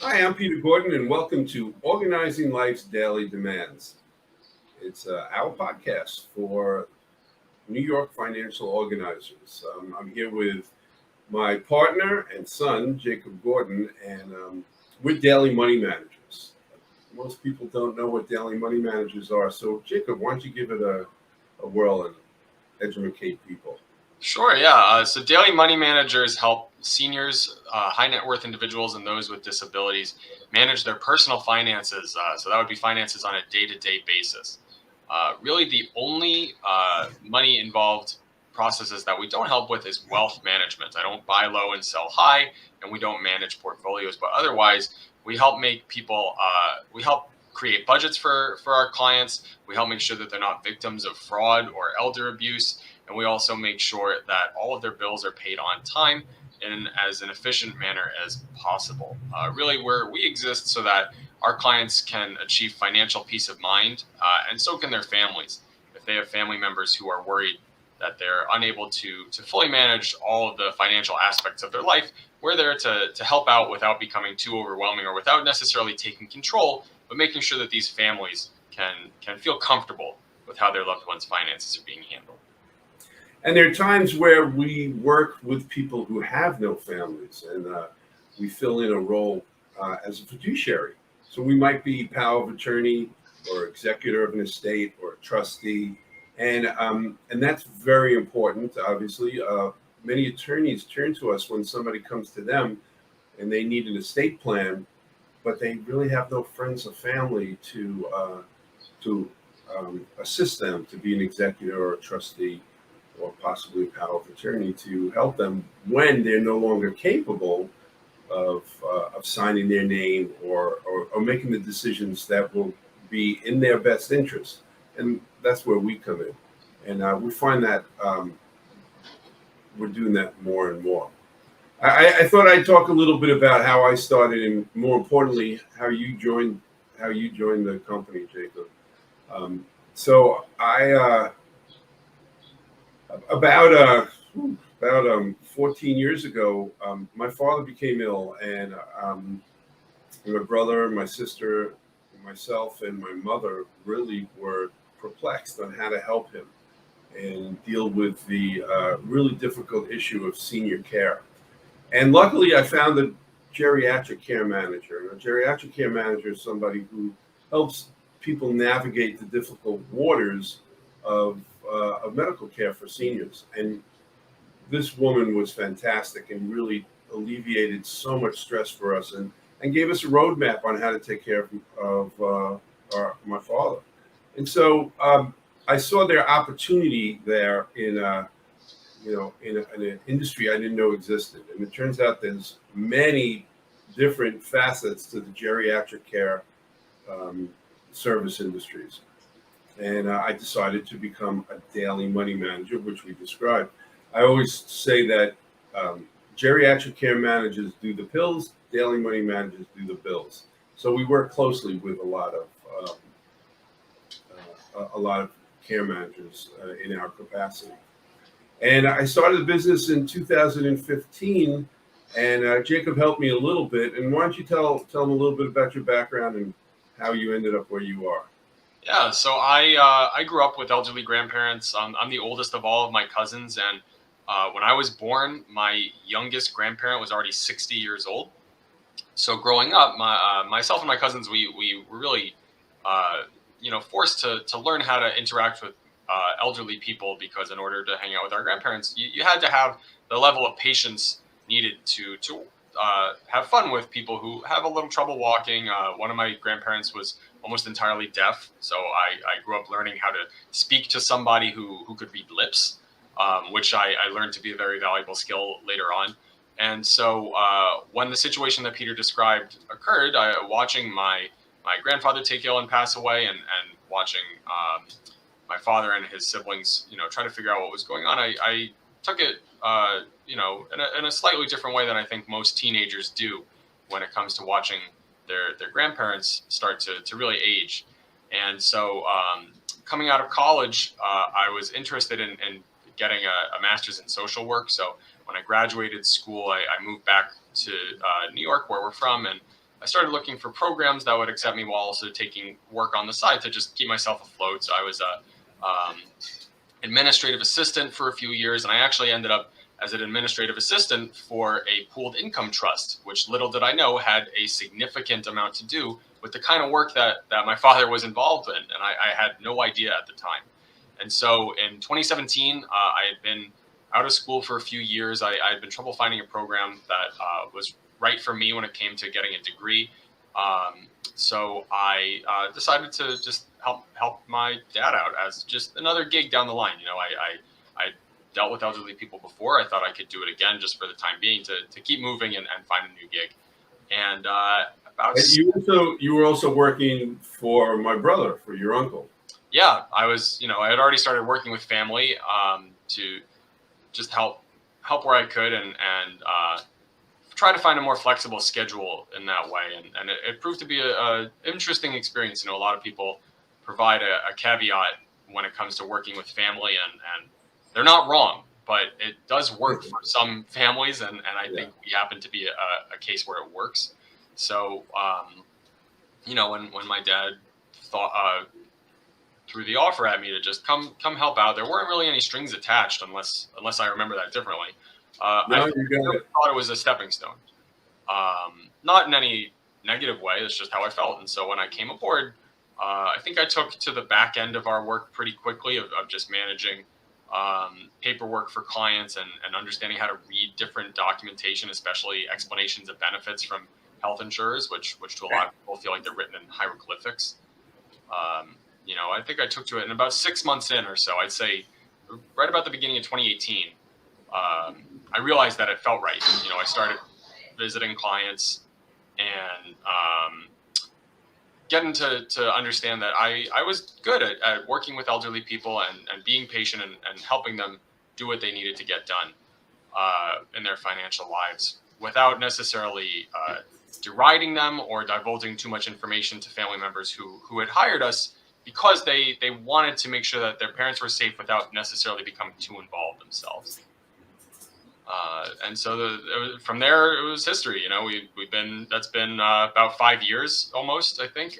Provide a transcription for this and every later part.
Hi, I'm Peter Gordon, and welcome to Organizing Life's Daily Demands. It's our podcast for New York financial organizers. I'm here with my partner and son, Jacob Gordon, and we're daily money managers. Most people don't know what daily money managers are, so Jacob, why don't you give it a whirl and educate people? Sure, yeah. So daily money managers help seniors, high net worth individuals, and those with disabilities manage their personal finances. So that would be finances on a day to day basis. Really, the only money involved processes that we don't help with is wealth management. I don't buy low and sell high, and we don't manage portfolios. But otherwise, we help make people, we help create budgets for our clients. We help make sure that they're not victims of fraud or elder abuse, and we also make sure that all of their bills are paid on time in as an efficient manner as possible. Really, where we exist so that our clients can achieve financial peace of mind, and so can their families. If they have family members who are worried that they're unable to fully manage all of the financial aspects of their life, we're there to help out without becoming too overwhelming or without necessarily taking control, but making sure that these families can feel comfortable with how their loved ones' finances are being handled. And there are times where we work with people who have no families, and we fill in a role as a fiduciary. So we might be power of attorney or executor of an estate or a trustee, and that's very important. Obviously, many attorneys turn to us when somebody comes to them and they need an estate plan, but they really have no friends or family to assist them to be an executor or a trustee or possibly a power of attorney to help them when they're no longer capable of signing their name or making the decisions that will be in their best interest. And that's where we come in. And we find that we're doing that more and more. I thought I'd talk a little bit about how I started, and more importantly, how you joined the company, Jacob. So I about about 14 years ago, my father became ill, and my brother, my sister, myself, and my mother really were perplexed on how to help him and deal with the really difficult issue of senior care. And luckily, I found a geriatric care manager. And a geriatric care manager is somebody who helps people navigate the difficult waters of medical care for seniors. And this woman was fantastic and really alleviated so much stress for us and gave us a roadmap on how to take care my father. And so I saw their opportunity there in an industry I didn't know existed. And it turns out there's many different facets to the geriatric care um, service industries. And I decided to become a daily money manager, which we described. I always say that geriatric care managers do the pills, daily money managers do the bills. So we work closely with um, a lot of care managers in our capacity. And I started the business in 2015, and Jacob helped me a little bit. And why don't you tell them a little bit about your background and how you ended up where you are? Yeah, so I grew up with elderly grandparents. I'm the oldest of all of my cousins, and when I was born, my youngest grandparent was already 60 years old. So growing up, myself and my cousins, we were really, uh, forced to learn how to interact with elderly people, because in order to hang out with our grandparents, you had to have the level of patience needed to have fun with people who have a little trouble walking. One of my grandparents was almost entirely deaf, so I grew up learning how to speak to somebody who could read lips, which I learned to be a very valuable skill later on. And so when the situation that Peter described occurred, watching my grandfather take ill and pass away, and watching my father and his siblings, try to figure out what was going on, I took it, in a slightly different way than I think most teenagers do when it comes to watching their grandparents start to really age. And so coming out of college, I was interested in getting a master's in social work. So when I graduated school, I moved back to New York, where we're from, and I started looking for programs that would accept me while also taking work on the side to just keep myself afloat. So I was a administrative assistant for a few years, and I actually ended up as an administrative assistant for a pooled income trust, which little did I know had a significant amount to do with the kind of work that my father was involved in, and I had no idea at the time. And so in 2017, I had been out of school for a few years. I had been trouble finding a program that was right for me when it came to getting a degree. So I decided to just help my dad out as just another gig down the line. You know, I dealt with elderly people before. I thought I could do it again just for the time being to keep moving and find a new gig. And And you were also working for my brother, for your uncle. yeah, I was, you know, I had already started working with family to just help where I could and try to find a more flexible schedule in that way. And it proved to be a interesting experience. You know, a lot of people provide a caveat when it comes to working with family, and they're not wrong, but it does work for some families. And I think we happen to be a case where it works. So, you know, when my dad threw the offer at me to just come help out, there weren't really any strings attached unless I remember that differently. No, I you got it. thought it was a stepping stone. Not in any negative way. It's just how I felt. And so when I came aboard, I think I took to the back end of our work pretty quickly of just managing paperwork for clients and understanding how to read different documentation, especially explanations of benefits from health insurers, which to a lot of people feel like they're written in hieroglyphics. You know, I think I took to it in about 6 months in or so. I'd say right about the beginning of 2018. I realized that it felt right. You know, I started visiting clients and getting to understand that I was good at working with elderly people and being patient and helping them do what they needed to get done in their financial lives without necessarily deriding them or divulging too much information to family members who had hired us because they wanted to make sure that their parents were safe without necessarily becoming too involved themselves. And so from there, it was history. You know, that's been about 5 years almost, I think.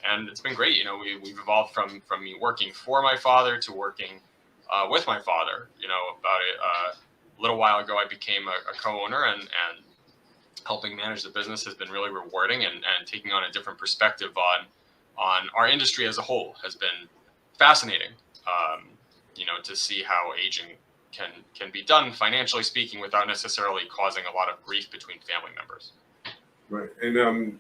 And it's been great. You know, we've evolved from me working for my father to working with my father. You know, about a little while ago, I became a co-owner, and helping manage the business has been really rewarding, and taking on a different perspective on our industry as a whole has been fascinating. You know, to see how aging can be done financially speaking without necessarily causing a lot of grief between family members. Right. And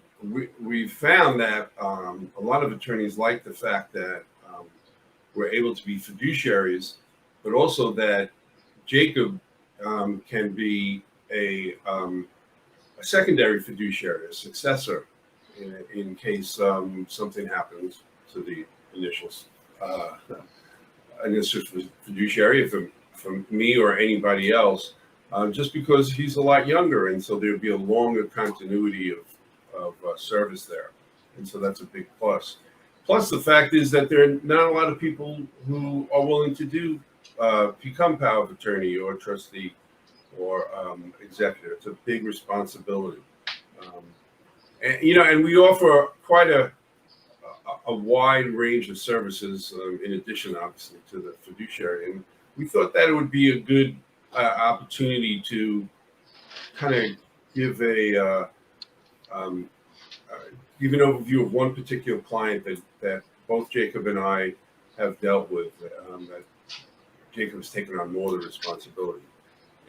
we found that a lot of attorneys like the fact that we're able to be fiduciaries, but also that Jacob can be a secondary fiduciary, a successor, in case something happens to the initial fiduciary, from me or anybody else, just because he's a lot younger, and so there'd be a longer continuity of service there, and so that's a big plus. Plus, the fact is that there are not a lot of people who are willing to become power of attorney or trustee or executor. It's a big responsibility, and you know, and we offer quite a wide range of services in addition, obviously, to the fiduciary. And we thought that it would be a good opportunity to kind of give give an overview of one particular client that both Jacob and I have dealt with. That Jacob has taken on more of the responsibility,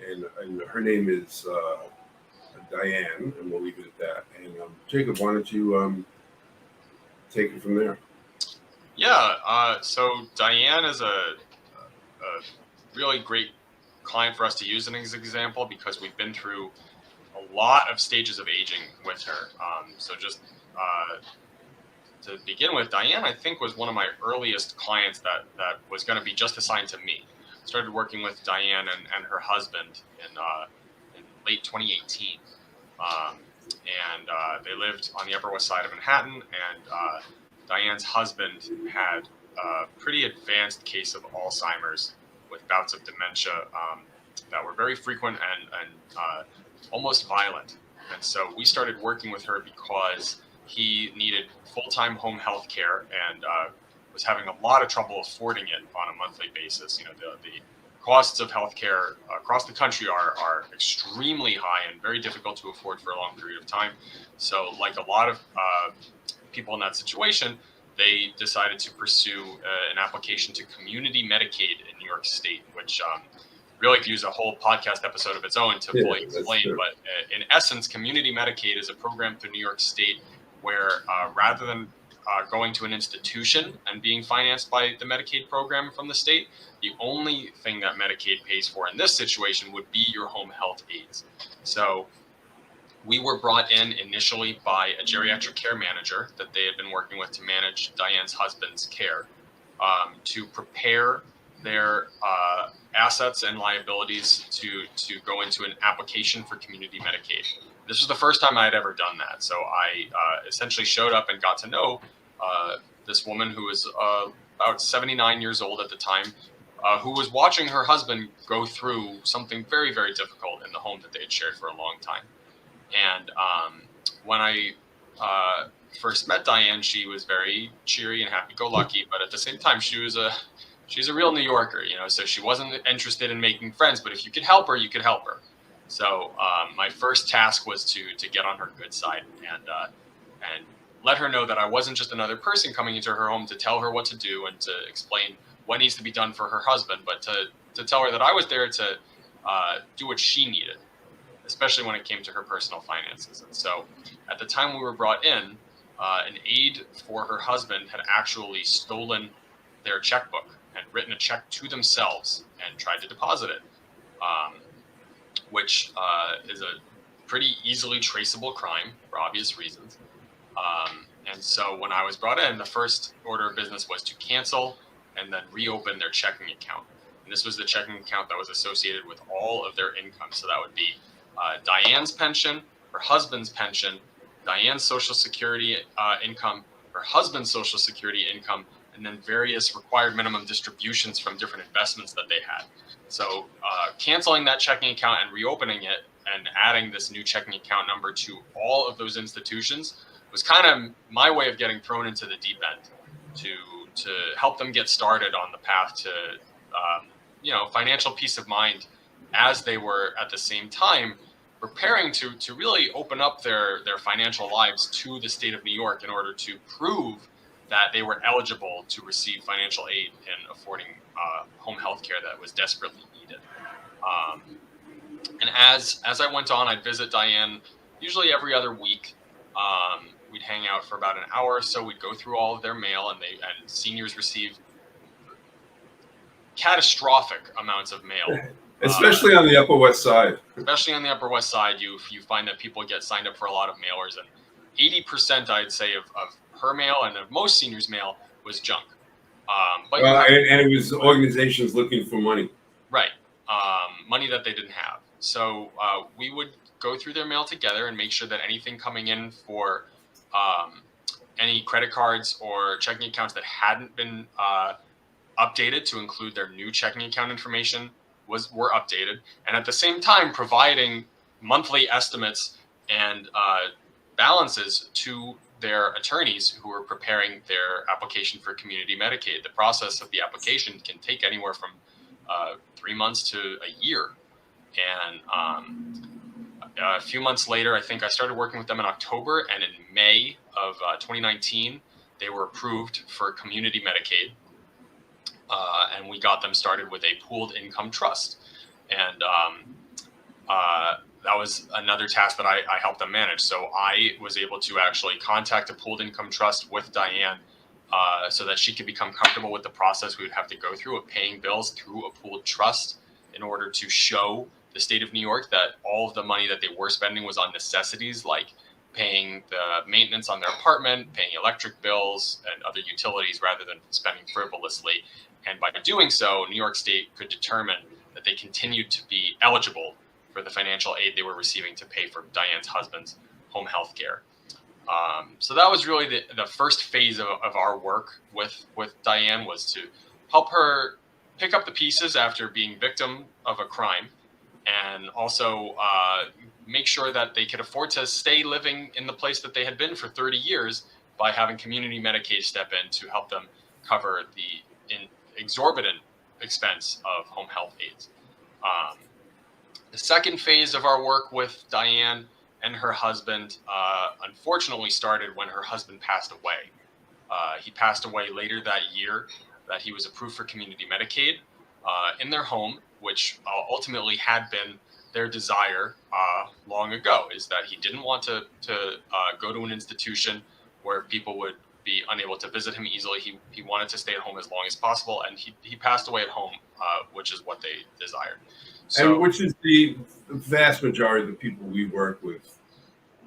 and her name is Diane, and we'll leave it at that. And Jacob, why don't you take it from there? Yeah. So Diane is a really great client for us to use as an example because we've been through a lot of stages of aging with her. So just to begin with, Diane, I think, was one of my earliest clients that was going to be just assigned to me. Started working with Diane and her husband in late 2018. And they lived on the Upper West Side of Manhattan, and Diane's husband had a pretty advanced case of Alzheimer's with bouts of dementia that were very frequent and almost violent. And so we started working with her because he needed full-time home health care and was having a lot of trouble affording it on a monthly basis. The costs of healthcare across the country are extremely high and very difficult to afford for a long period of time. So, like a lot of people in that situation, they decided to pursue an application to community Medicaid in New York State, which really could use a whole podcast episode of its own to fully explain. But in essence, community Medicaid is a program through New York State where rather than going to an institution and being financed by the Medicaid program from the state, the only thing that Medicaid pays for in this situation would be your home health aides. So we were brought in initially by a geriatric care manager that they had been working with to manage Diane's husband's care, to prepare their assets and liabilities to go into an application for community Medicaid. This was the first time I had ever done that. So I essentially showed up and got to know this woman who was about 79 years old at the time, who was watching her husband go through something very, very difficult in the home that they had shared for a long time. And when I first met Diane, she was very cheery and happy-go-lucky, but at the same time, she's a real New Yorker, so she wasn't interested in making friends, but if you could help her, you could help her. So my first task was to get on her good side and let her know that I wasn't just another person coming into her home to tell her what to do and to explain what needs to be done for her husband, but to tell her that I was there to do what she needed, especially when it came to her personal finances. And so at the time we were brought in, an aide for her husband had actually stolen their checkbook and written a check to themselves and tried to deposit it, which is a pretty easily traceable crime for obvious reasons. And so when I was brought in, the first order of business was to cancel and then reopen their checking account. And this was the checking account that was associated with all of their income. So that would be Diane's pension, her husband's pension, Diane's Social Security income, her husband's Social Security income, and then various required minimum distributions from different investments that they had. So canceling that checking account and reopening it and adding this new checking account number to all of those institutions was kind of my way of getting thrown into the deep end to help them get started on the path to financial peace of mind, as they were at the same time preparing to really open up their financial lives to the state of New York in order to prove that they were eligible to receive financial aid in affording home health care that was desperately needed. And as I went on, I'd visit Diane usually every other week. We'd hang out for about an hour or so. We'd go through all of their mail, and seniors receive catastrophic amounts of mail. Especially on the Upper West Side. Especially on the Upper West Side, you find that people get signed up for a lot of mailers, and 80%, I'd say, of her mail and of most seniors' mail was junk. And it was organizations looking for money. Right. Money that they didn't have. So we would go through their mail together and make sure that anything coming in for any credit cards or checking accounts that hadn't been updated to include their new checking account information were updated, and at the same time providing monthly estimates and balances to their attorneys who were preparing their application for community Medicaid. The process of the application can take anywhere from 3 months to a year. And a few months later, I think I started working with them in October, and in May of 2019, they were approved for community Medicaid. And we got them started with a pooled income trust. And that was another task that I helped them manage. So I was able to actually contact a pooled income trust with Diane so that she could become comfortable with the process we would have to go through of paying bills through a pooled trust in order to show the state of New York that all of the money that they were spending was on necessities like paying the maintenance on their apartment, paying electric bills and other utilities rather than spending frivolously. And by doing so, New York State could determine that they continued to be eligible for the financial aid they were receiving to pay for Diane's husband's home health care. So that was really the first phase of our work with Diane, was to help her pick up the pieces after being victim of a crime, and also make sure that they could afford to stay living in the place that they had been for 30 years by having community Medicaid step in to help them cover the exorbitant expense of home health aides. The second phase of our work with Diane and her husband unfortunately started when her husband passed away. He passed away later that year that he was approved for community Medicaid in their home, which ultimately had been their desire long ago, is that he didn't want to go to an institution where people would be unable to visit him easily. He wanted to stay at home as long as possible, and he passed away at home, which is what they desired. So, and which is the vast majority of the people we work with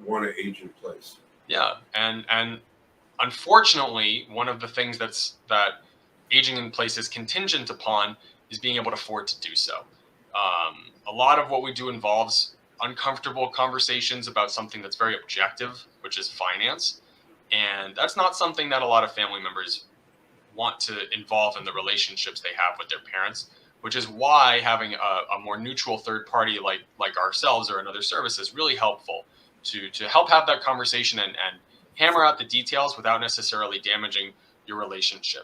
want to age in place. Yeah, and unfortunately, one of the things that aging in place is contingent upon is being able to afford to do so. A lot of what we do involves uncomfortable conversations about something that's very objective, which is finance. And that's not something that a lot of family members want to involve in the relationships they have with their parents, which is why having a more neutral third party like ourselves or another service is really helpful to help have that conversation and hammer out the details without necessarily damaging your relationship.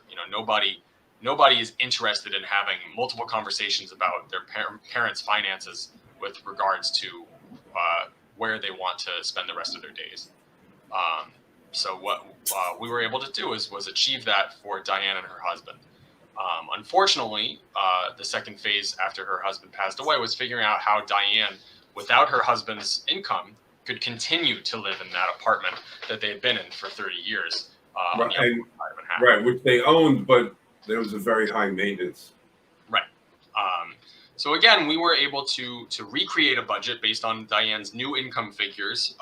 Nobody is interested in having multiple conversations about their parents' finances with regards to where they want to spend the rest of their days. So what we were able to do was achieve that for Diane and her husband. Unfortunately, the second phase after her husband passed away was figuring out how Diane, without her husband's income, could continue to live in that apartment that they had been in for 30 years. Right, which they owned, but there was a very high maintenance. Right. So again, we were able to recreate a budget based on Diane's new income figures.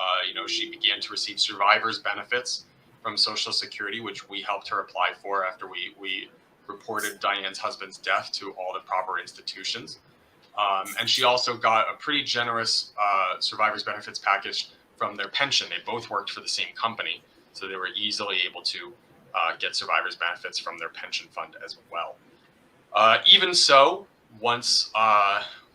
She began to receive survivor's benefits from Social Security, which we helped her apply for after we reported Diane's husband's death to all the proper institutions. And she also got a pretty generous survivor's benefits package from their pension. They both worked for the same company, so they were easily able to get survivor's benefits from their pension fund as well. Even so, once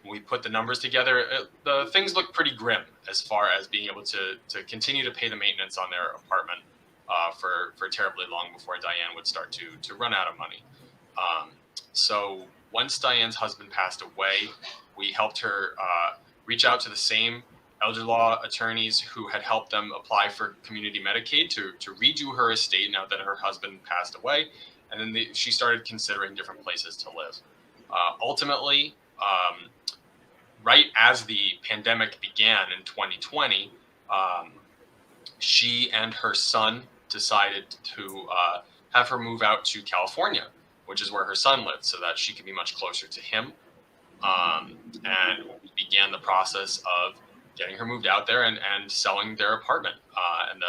we put the numbers together, the things looked pretty grim as far as being able to continue to pay the maintenance on their apartment for terribly long before Diane would start to run out of money. So once Diane's husband passed away, we helped her reach out to the same elder law attorneys who had helped them apply for community Medicaid to redo her estate now that her husband passed away. And then she started considering different places to live. Ultimately, right as the pandemic began in 2020, she and her son decided to have her move out to California, which is where her son lived, so that she could be much closer to him. And we began the process of getting her moved out there and selling their apartment. And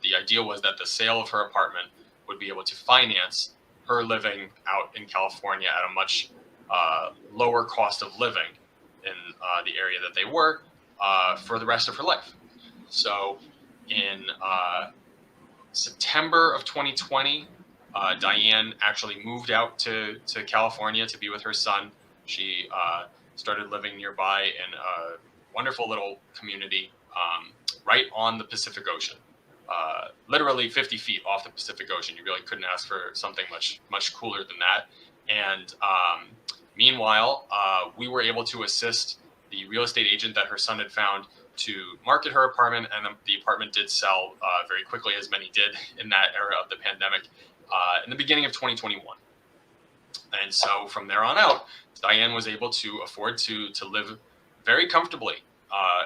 the idea was that the sale of her apartment would be able to finance her living out in California at a much lower cost of living in the area that they were for the rest of her life. So in September of 2020, Diane actually moved out to California to be with her son. She started living nearby in a wonderful little community right on the Pacific Ocean. Literally 50 feet off the Pacific Ocean. You really couldn't ask for something much cooler than that. And meanwhile, we were able to assist the real estate agent that her son had found to market her apartment, and the apartment did sell very quickly, as many did in that era of the pandemic, in the beginning of 2021. And so from there on out, Diane was able to afford to live very comfortably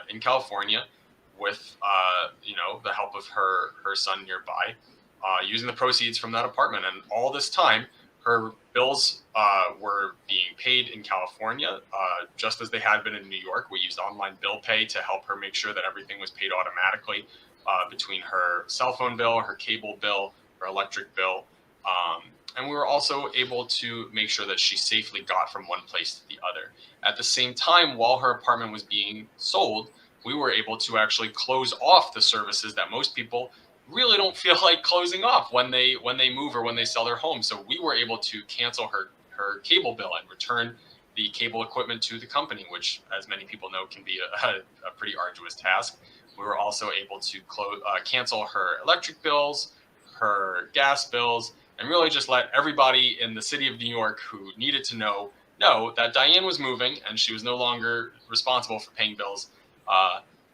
in California with the help of her son nearby, using the proceeds from that apartment. And all this time, her bills were being paid in California, just as they had been in New York. We used online bill pay to help her make sure that everything was paid automatically between her cell phone bill, her cable bill, her electric bill. And we were also able to make sure that she safely got from one place to the other. At the same time, while her apartment was being sold, we were able to actually close off the services that most people really don't feel like closing off when they move or when they sell their home. So we were able to cancel her cable bill and return the cable equipment to the company, which, as many people know, can be a pretty arduous task. We were also able to cancel her electric bills, her gas bills, and really just let everybody in the city of New York who needed to know that Diane was moving and she was no longer responsible for paying bills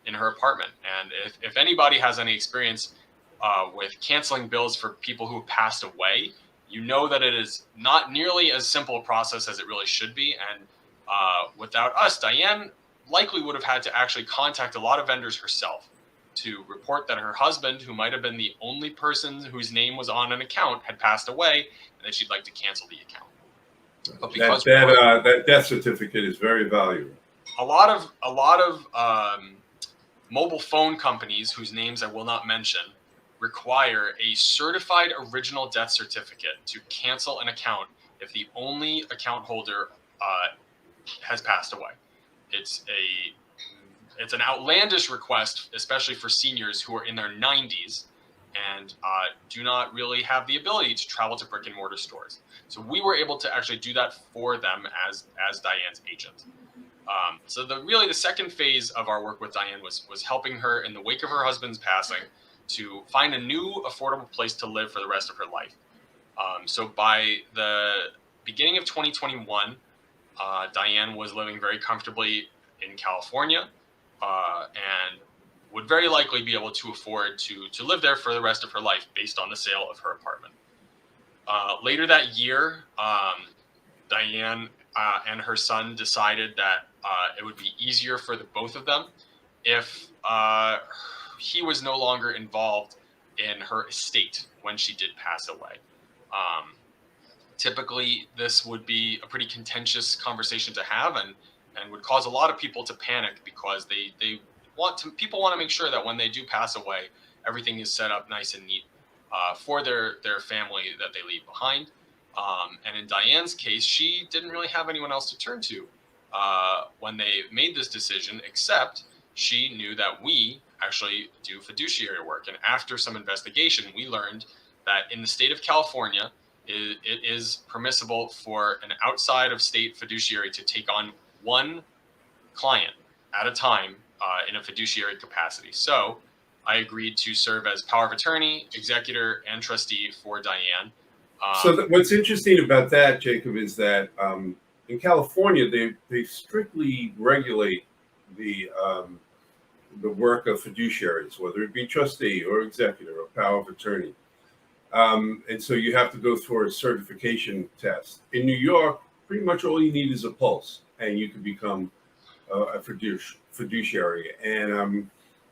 in her apartment. And if anybody has any experience with canceling bills for people who have passed away, you know that it is not nearly as simple a process as it really should be. And without us, Diane likely would have had to actually contact a lot of vendors herself to report that her husband, who might have been the only person whose name was on an account, had passed away, and that she'd like to cancel the account. But because that death certificate is very valuable. A lot of mobile phone companies, whose names I will not mention, require a certified original death certificate to cancel an account if the only account holder has passed away. It's an outlandish request, especially for seniors who are in their 90s and do not really have the ability to travel to brick and mortar stores. So we were able to actually do that for them as Diane's agent. So the second phase of our work with Diane was helping her in the wake of her husband's passing to find a new affordable place to live for the rest of her life. So by the beginning of 2021, Diane was living very comfortably in California and would very likely be able to afford to live there for the rest of her life based on the sale of her apartment. Later that year, Diane and her son decided that it would be easier for the both of them if he was no longer involved in her estate when she did pass away. Typically, this would be a pretty contentious conversation to have and would cause a lot of people to panic because people want to make sure that when they do pass away, everything is set up nice and neat for their family that they leave behind. And in Diane's case, she didn't really have anyone else to turn to when they made this decision, except she knew that we actually do fiduciary work. And after some investigation, we learned that in the state of California, it is permissible for an outside of state fiduciary to take on one client at a time in a fiduciary capacity. So I agreed to serve as power of attorney, executor, and trustee for Diane. What's interesting about that, Jacob, is that in California, they strictly regulate the work of fiduciaries, whether it be trustee or executor or power of attorney. And so you have to go through a certification test. In New York, pretty much all you need is a pulse, and you can become a fiduciary. And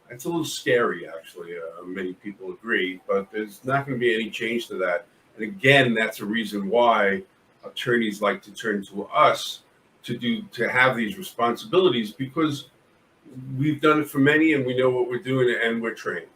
it's a little scary, actually. Many people agree, but there's not going to be any change to that. And again, that's a reason why attorneys like to turn to us to have these responsibilities, because we've done it for many, and we know what we're doing, and we're trained.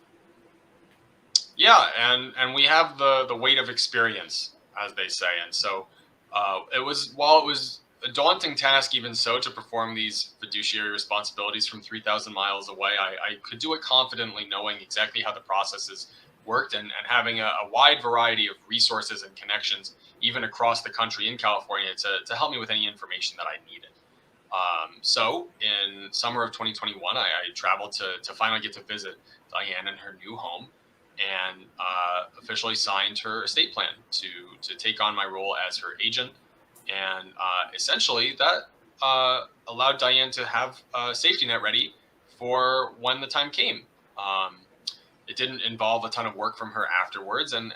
Yeah, and we have the weight of experience, as they say. And so while it was a daunting task, even so, to perform these fiduciary responsibilities from 3,000 miles away, I could do it confidently, knowing exactly how the processes worked and having a wide variety of resources and connections, even across the country in California, to help me with any information that I needed. So in summer of 2021, I traveled to finally get to visit Diane in her new home and officially signed her estate plan to take on my role as her agent. And essentially that allowed Diane to have a safety net ready for when the time came. It didn't involve a ton of work from her afterwards, and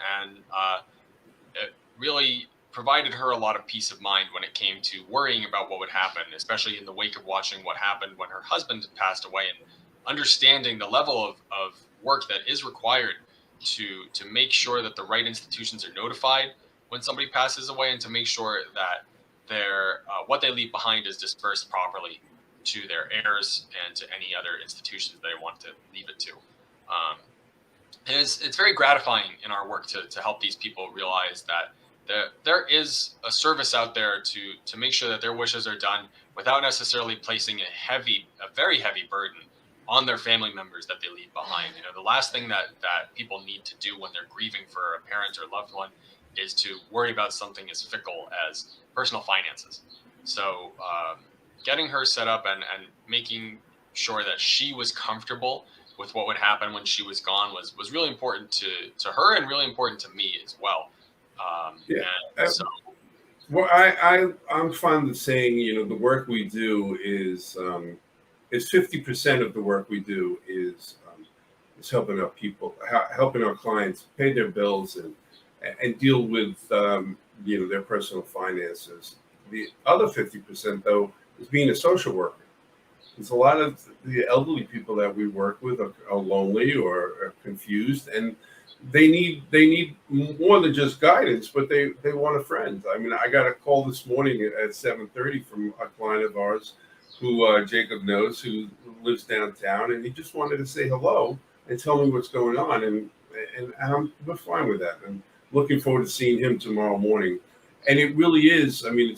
it really provided her a lot of peace of mind when it came to worrying about what would happen, especially in the wake of watching what happened when her husband had passed away and understanding the level of work that is required to make sure that the right institutions are notified when somebody passes away, and to make sure that their what they leave behind is dispersed properly to their heirs and to any other institutions they want to leave it to. It's very gratifying in our work to help these people realize that there is a service out there to make sure that their wishes are done without necessarily placing a very heavy burden on their family members that they leave behind. You know, the last thing that people need to do when they're grieving for a parent or loved one is to worry about something as fickle as personal finances. So getting her set up and making sure that she was comfortable with what would happen when she was gone was really important to her and really important to me as well. Yeah. And so Well, I'm fond of saying, the work we do is 50% of the work we do is helping our people, helping our clients pay their bills and deal with their personal finances. The other 50% though is being a social worker. There's a lot of the elderly people that we work with are lonely or are confused, and they need more than just guidance, but they want a friend. I mean, I got a call this morning at 7:30 from a client of ours who Jacob knows, who lives downtown, and he just wanted to say hello and tell me what's going on, and we're fine with that. And looking forward to seeing him tomorrow morning. And it really is. I mean,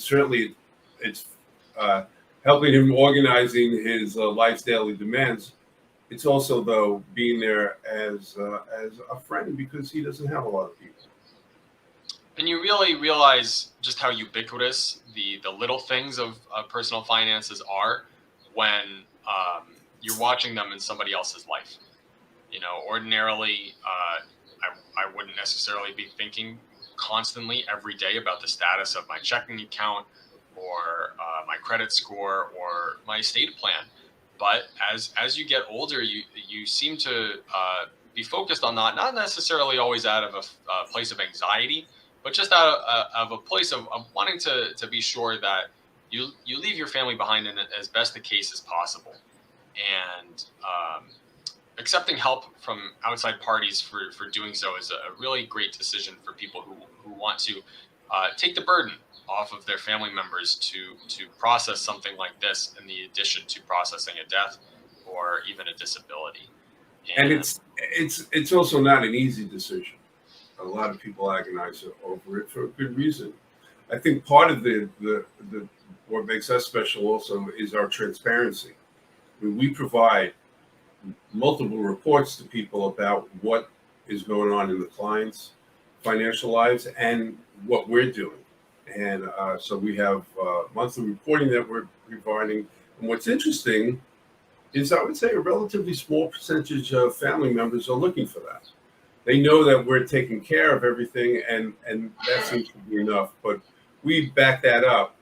it's uh, helping him organizing his life's daily demands. It's also though being there as a friend because he doesn't have a lot of people. and you really realize just how ubiquitous the little things of personal finances are when you're watching them in somebody else's life. Ordinarily, I wouldn't necessarily be thinking constantly every day about the status of my checking account or my credit score or my estate plan. But as you get older, you seem to be focused on that, not necessarily always out of a place of anxiety, but just out of a place of wanting to be sure that you leave your family behind in as best the case as possible. And accepting help from outside parties for doing so is a really great decision for people who want to take the burden off of their family members to process something like this, in the addition to processing a death or even a disability. And And it's also not an easy decision. A lot of people agonize over it for a good reason. I think part of the what makes us special also is our transparency. I mean, we provide multiple reports to people about what is going on in the client's financial lives and what we're doing. And so we have monthly reporting that we're providing. And what's interesting is I would say a relatively small percentage of family members are looking for that. They know that we're taking care of everything, and that seems to be enough. But we back that up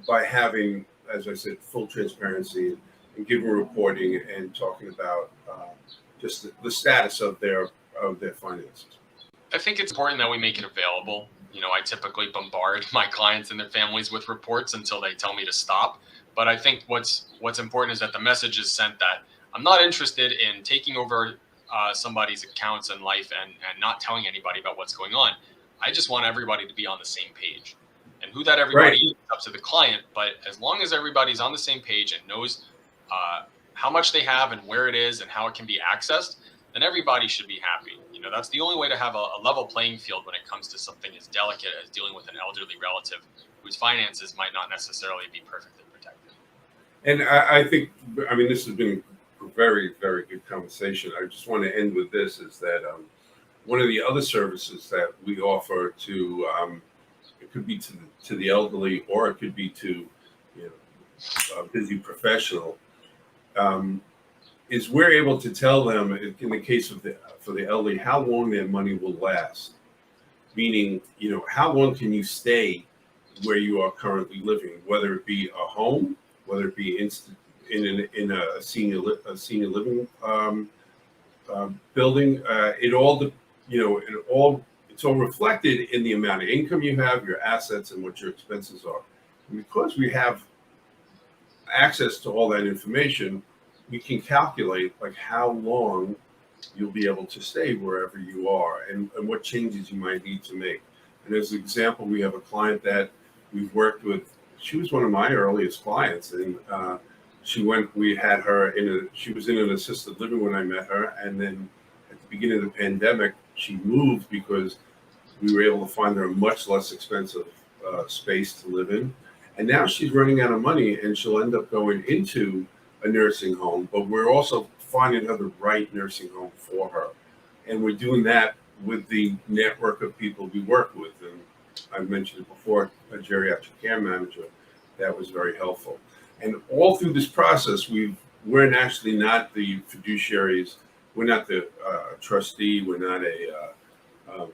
by having, as I said, full transparency and giving reporting and talking about just the status of their finances. I think it's important that we make it available. I typically bombard my clients and their families with reports until they tell me to stop. But I think what's important is that the message is sent that I'm not interested in taking over somebody's accounts and life and not telling anybody about what's going on. I just want everybody to be on the same page. And who that everybody Right. is up to the client. But as long as everybody's on the same page and knows how much they have and where it is and how it can be accessed, then everybody should be happy. That's the only way to have a level playing field when it comes to something as delicate as dealing with an elderly relative whose finances might not necessarily be perfectly protected. And I think, I mean, this has been a very, very good conversation. I just want to end with this is that one of the other services that we offer to, it could be to the elderly or it could be to, a busy professional, um, is we're able to tell them, in the case of for the elderly, how long their money will last. Meaning, how long can you stay where you are currently living, whether it be a home, whether it be in a senior living building. It's all reflected in the amount of income you have, your assets, and what your expenses are. And because we have access to all that information, we can calculate like how long you'll be able to stay wherever you are and what changes you might need to make. And as an example, we have a client that we've worked with. She was one of my earliest clients, and she was in an assisted living when I met her. And then at the beginning of the pandemic, she moved because we were able to find her a much less expensive space to live in. And now she's running out of money and she'll end up going into a nursing home, but we're also finding her the right nursing home for her. And we're doing that with the network of people we work with. And I've mentioned it before, a geriatric care manager. that was very helpful. And all through this process, we're actually not the fiduciaries. We're not the trustee. Um,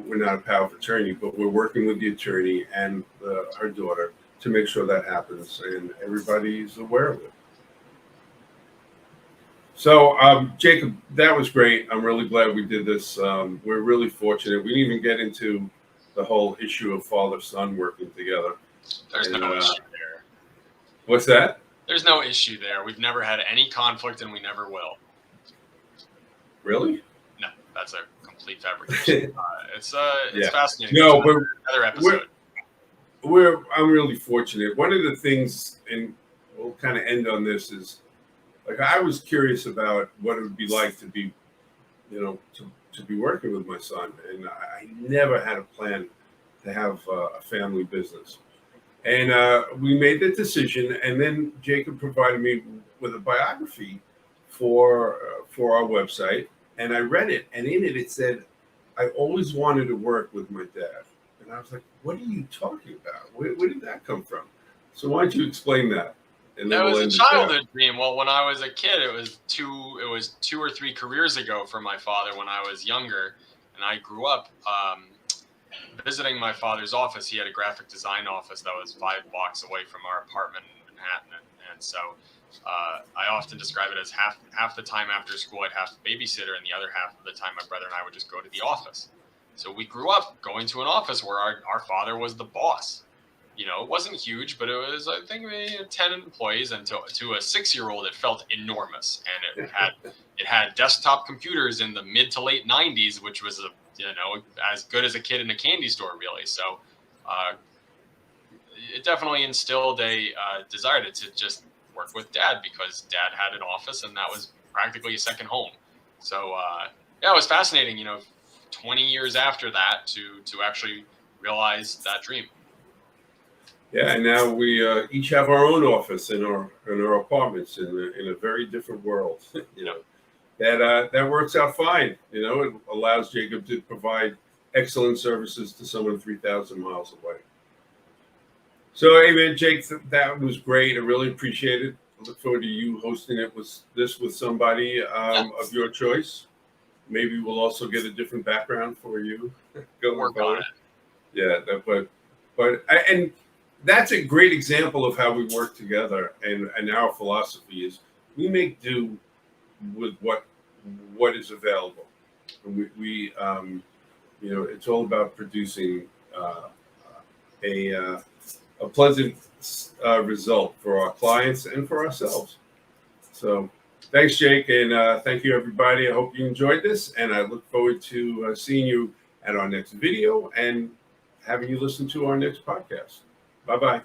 we're not a power of attorney, but we're working with the attorney and her daughter to make sure that happens, and everybody's aware of it. So, Jacob, that was great. I'm really glad we did this. We're really fortunate. We didn't even get into the whole issue of father-son working together. There's no issue there. What's that? There's no issue there. We've never had any conflict, and we never will. Really? No, that's a complete fabrication. It's fascinating. No, but another episode. I'm really fortunate. One of the things, and we'll kind of end on this, is like I was curious about what it would be like to be, to be working with my son, and I never had a plan to have a family business. And we made the decision, and then Jacob provided me with a biography for our website, and I read it, and in it said, "I always wanted to work with my dad." And I was like, "What are you talking about? Where did that come from?" So why don't you explain that? And that was a childhood dream. Well, when I was a kid, it was 2 or 3 careers ago for my father when I was younger, and I grew up visiting my father's office. He had a graphic design office that was 5 blocks away from our apartment in Manhattan, and so I often describe it as half the time after school I'd have a babysitter, and the other half of the time my brother and I would just go to the office. So we grew up going to an office where our father was the boss. It wasn't huge, but it was, I think, 10 employees, and to a 6-year-old, it felt enormous. And it had desktop computers in the mid to late 90s, which was as good as a kid in a candy store, really. So it definitely instilled a desire to just work with Dad, because Dad had an office, and that was practically a second home. So it was fascinating. 20 years after that to actually realize that dream. Yeah, and now we each have our own office in our apartments in a very different world. That works out fine. It allows Jacob to provide excellent services to someone 3,000 miles away. So, hey man, Jake, that was great. I really appreciate it. I look forward to you hosting it with somebody of your choice. Maybe we'll also get a different background for you. Work on it. Yeah, and that's a great example of how we work together, and our philosophy is we make do with what is available. And we it's all about producing a pleasant result for our clients and for ourselves. So thanks, Jake, and thank you, everybody. I hope you enjoyed this, and I look forward to seeing you at our next video and having you listen to our next podcast. Bye-bye.